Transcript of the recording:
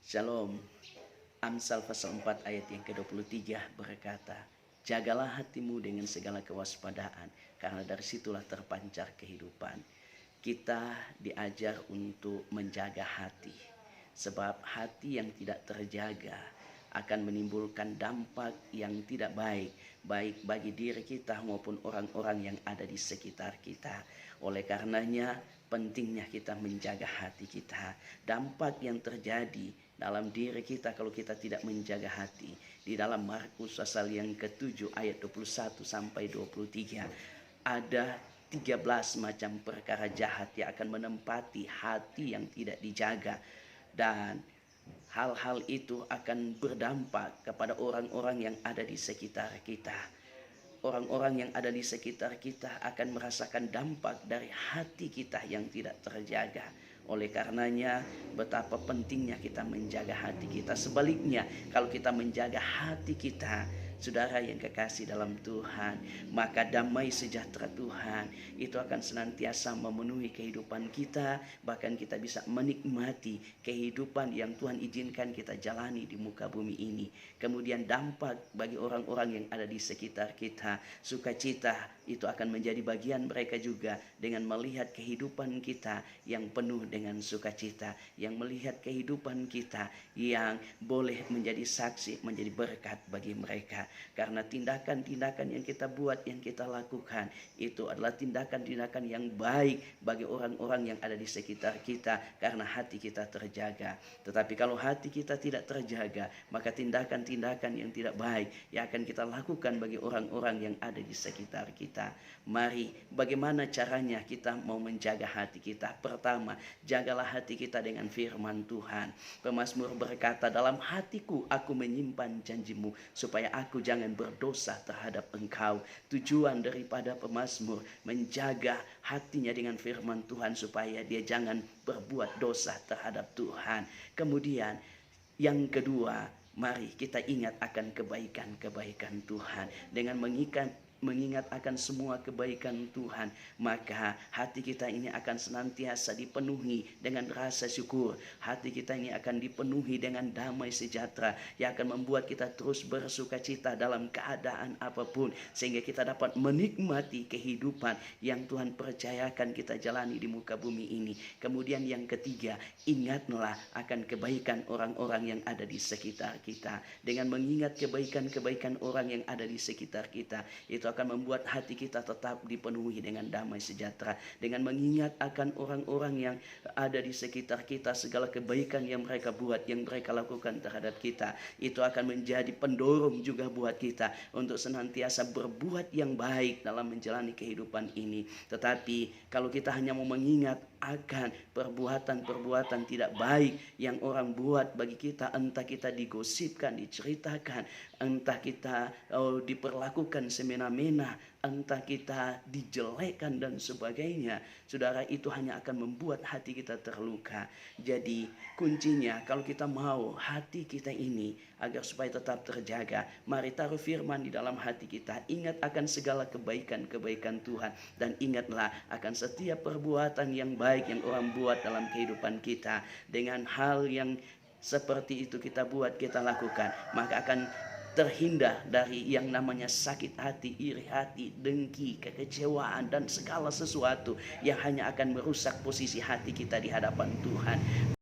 Shalom. Amsal pasal 4 ayat yang ke-23 berkata, jagalah hatimu dengan segala kewaspadaan, karena dari situlah terpancar kehidupan. Kita diajar untuk menjaga hati, sebab hati yang tidak terjaga akan menimbulkan dampak yang tidak baik, baik bagi diri kita maupun orang-orang yang ada di sekitar kita. Oleh karenanya pentingnya kita menjaga hati kita. Dampak yang terjadi dalam diri kita kalau kita tidak menjaga hati, di dalam Markus pasal yang ke-7 ayat 21 sampai 23 ada 13 macam perkara jahat yang akan menempati hati yang tidak dijaga, dan hal-hal itu akan berdampak kepada orang-orang yang ada di sekitar kita. Orang-orang yang ada di sekitar kita akan merasakan dampak dari hati kita yang tidak terjaga. Oleh karenanya betapa pentingnya kita menjaga hati kita. Sebaliknya, kalau kita menjaga hati kita, saudara yang kekasih dalam Tuhan, maka damai sejahtera Tuhan itu akan senantiasa memenuhi kehidupan kita. Bahkan kita bisa menikmati kehidupan yang Tuhan izinkan kita jalani di muka bumi ini. Kemudian dampak bagi orang-orang yang ada di sekitar kita, sukacita itu akan menjadi bagian mereka juga dengan melihat kehidupan kita yang penuh dengan sukacita, yang melihat kehidupan kita yang boleh menjadi saksi, menjadi berkat bagi mereka. Karena tindakan-tindakan yang kita buat, yang kita lakukan, itu adalah tindakan-tindakan yang baik bagi orang-orang yang ada di sekitar kita, karena hati kita terjaga. Tetapi kalau hati kita tidak terjaga, maka tindakan-tindakan yang tidak baik yang akan kita lakukan bagi orang-orang yang ada di sekitar kita. Mari, bagaimana caranya kita mau menjaga hati kita? Pertama, jagalah hati kita dengan firman Tuhan. Pemazmur berkata, dalam hatiku aku menyimpan janjimu, supaya aku jangan berdosa terhadap engkau. Tujuan daripada pemazmur menjaga hatinya dengan firman Tuhan supaya dia jangan berbuat dosa terhadap Tuhan. Kemudian yang kedua, mari kita ingat akan kebaikan-kebaikan Tuhan. Dengan mengingat akan semua kebaikan Tuhan, maka hati kita ini akan senantiasa dipenuhi dengan rasa syukur. Hati kita ini akan dipenuhi dengan damai sejahtera yang akan membuat kita terus bersukacita dalam keadaan apapun, sehingga kita dapat menikmati kehidupan yang Tuhan percayakan kita jalani di muka bumi ini. Kemudian yang ketiga, ingatlah akan kebaikan orang-orang yang ada di sekitar kita. Dengan mengingat kebaikan-kebaikan orang yang ada di sekitar kita, itu akan membuat hati kita tetap dipenuhi dengan damai sejahtera. Dengan mengingat akan orang-orang yang ada di sekitar kita, segala kebaikan yang mereka buat, yang mereka lakukan terhadap kita, itu akan menjadi pendorong juga buat kita untuk senantiasa berbuat yang baik dalam menjalani kehidupan ini. Tetapi kalau kita hanya mau mengingat akan perbuatan-perbuatan tidak baik yang orang buat bagi kita, entah kita digosipkan, diceritakan, entah kita diperlakukan semena-mena, entah kita dijelekkan dan sebagainya, saudara, itu hanya akan membuat hati kita terluka. Jadi kuncinya kalau kita mau hati kita ini agar supaya tetap terjaga, mari taruh firman di dalam hati kita. Ingat akan segala kebaikan-kebaikan Tuhan, dan ingatlah akan setiap perbuatan yang baik yang orang buat dalam kehidupan kita. Dengan hal yang seperti itu kita buat, kita lakukan, maka akan terhindar dari yang namanya sakit hati, iri hati, dengki, kekecewaan, dan segala sesuatu yang hanya akan merusak posisi hati kita di hadapan Tuhan.